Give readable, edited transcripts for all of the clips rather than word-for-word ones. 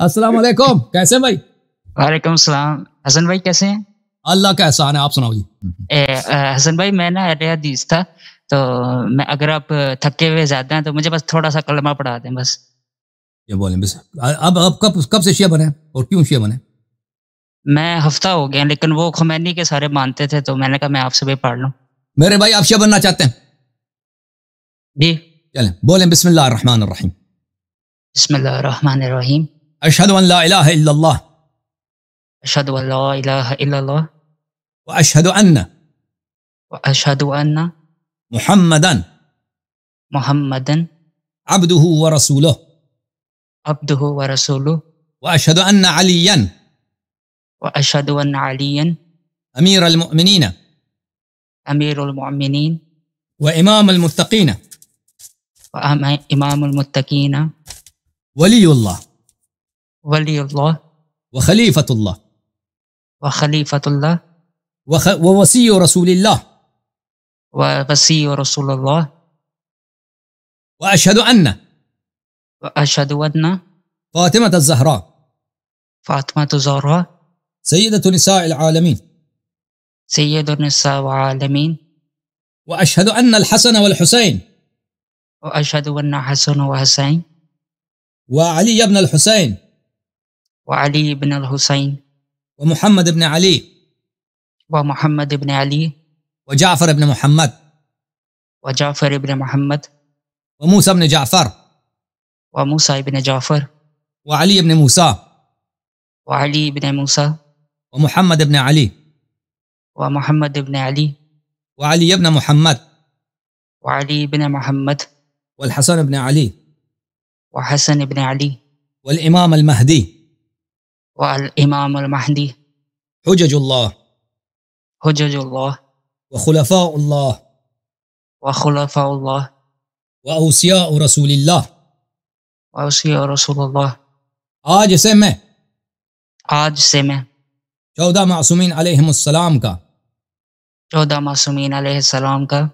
السلام علیکم، کیسے بھائی؟ وعلیکم السلام۔ حسن بھائی کیسے ہیں؟ اللہ کا احسان ہے، آپ سناؤ جی۔ حسن بھائی میں نا اہل حدیث تھا، تو میں اگر آپ تھکے ہوئے زیادہ ہیں تو مجھے بس تھوڑا سا کلمہ پڑھا دیں بس۔ یہ بولیں بس، اب کب سے شیعہ بنے اور کیوں شیعہ بنے؟ میں ہفتہ ہو گیا، لیکن وہ خمینی کے سارے مانتے تھے تو میں نے کہا میں آپ سے بھی پڑھ لوں۔ میرے بھائی آپ شیعہ بننا چاہتے ہیں؟ جی چلیں بولیں بسم اللہ الرحمن الرحیم۔ بسم اللہ الرحمن الرحیم۔ اشہد ان لا الہ الا اللہ اشہد ان لا الہ الا اللہ واشہد ان واشہد ان محمدا محمدا عبدہ ورسولہ عبدہ ورسولہ واشہد ان علیا واشہد ان علیا امیر المؤمنین امیر المؤمنین وامام المتقین وامام المتقین ولی اللہ ولی اللہ وخلیفۃ اللہ وخلیفۃ اللہ ووصی رسول اللہ ووصی رسول اللہ واشہد ان واشہد ان فاطمۃ الزہراء فاطمہ الزہراء سیدۃ نساء العالمین سید النساء والعالمین واشہد ان الحسن والحسین واشہد ان حسن وحسین وعلی بن الحسین وعلی بن الحسین ومحمد بن علی ومحمد بن علی وجعفر بن محمد وجعفر بن محمد وموسى بن جعفر وموسى بن جعفر وعلي بن موسى وعلی بن موسیٰ ومحمد بن علي ومحمد بن علی وعلي بن محمد وعلی بن محمد والحسن بن علي وحسن بن علی والإمام المهدي والامام المہدی حجج الله حجج اللہ وخلفاء الله وخلفاء اللہ وأوصياء رسول الله۔ ووصی رسول اللہ۔ آج سے میں آج سے میں 14 معصومین علیہم السلام کا 14 معصومین علیہ السلام کا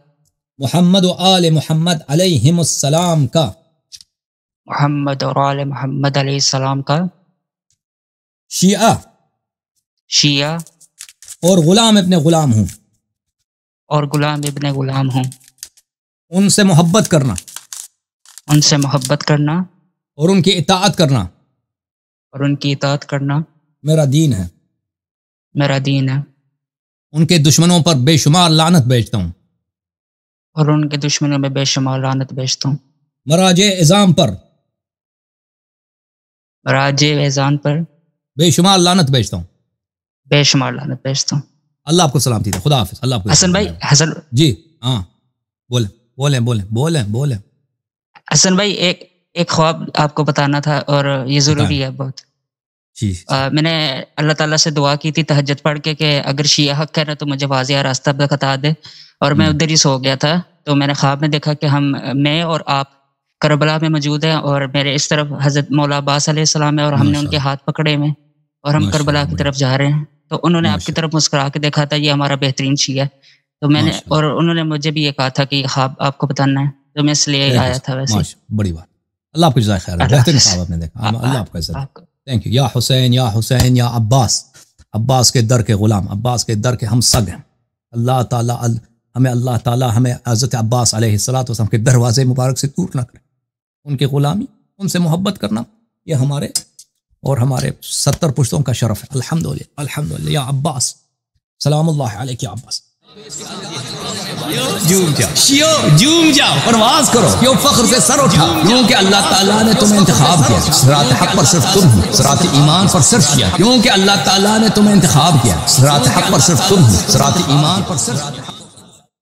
محمد و آل محمد علیہم السلام کا محمد اور آل محمد علیہ السلام کا شیعہ شیعہ اور غلام ابن غلام ہوں، اور غلام ابن غلام ہوں، ان سے محبت کرنا ان سے محبت کرنا اور ان کی اطاعت کرنا اور ان کی اطاعت کرنا میرا دین ہے۔ میرا دین ہے، ان کے دشمنوں پر بے شمار لعنت بھیجتا ہوں، اور ان کے دشمنوں میں بے شمار لعنت بھیجتا ہوں، مراجع اعظام پر راجع اذان پر بے شمار لعنت بھیجتا ہوں۔ بے شمار لعنت بھیجتا ہوں۔ اللہ آپ کو سلامتی دے، خدا حافظ۔ اللہ آپ کو حسن بھائی حسن جی ہاں بولیں بولیں بولیں بولیں بولیں۔ حسن بھائی ایک خواب آپ کو بتانا تھا، اور یہ ضروری ہے بہت۔ جی میں نے اللہ تعالیٰ سے دعا کی تھی تہجد پڑھ کے کہ اگر شیعہ حق ہے نا تو مجھے واضح راستہ بتا دے، اور میں ادھر ہی سو گیا تھا، تو میں نے خواب میں دیکھا کہ میں اور آپ کربلا میں موجود ہیں، اور میرے اس طرف حضرت مولا عباس علیہ السلام ہے، اور ہم نے ان کے ہاتھ پکڑے ہوئے، اور ہم کربلا کی طرف جا رہے ہیں، تو انہوں نے آپ کی طرف مسکرا کے دیکھا تھا، یہ ہمارا بہترین شیعہ ہے، تو میں نے، اور انہوں نے مجھے بھی یہ کہا تھا کہ یہ خواب آپ کو بتانا ہے، تو میں اس لیے آیا تھا۔ ویسے بڑی بات، اللہ آپ کو جزائے خیر، بہترین خواب آپ نے دیکھا، اللہ آپ کو عزت دے۔ Thank you. یا حسین یا حسین یا عباس، عباس کے در کے غلام، عباس کے در کے ہم سگ ہیں۔ اللہ تعالیٰ ہمیں حضرت عباس علیہ السلام کے دروازے مبارک سے دور نہ کرے۔ ان کی غلامی، ان سے محبت کرنا، یہ ہمارے اور ہمارے 70 پشتوں کا شرف ہے۔ الحمدللہ الحمدللہ یا عباس، سلام اللہ علیک یا عباس۔ جھوم جاؤ شیو، جھوم جاؤ، پرواز کرو، کیوں فخر سے سر اٹھاؤ، کیونکہ اللہ تعالیٰ نے تمہیں انتخاب کیا، صراط حق پر صرف تم ہو، صراط ایمان پر صرف کیا، کیونکہ اللہ تعالیٰ نے تمہیں انتخاب کیا، صراط حق پر صرف تم ہو، صراط ایمان پر صرف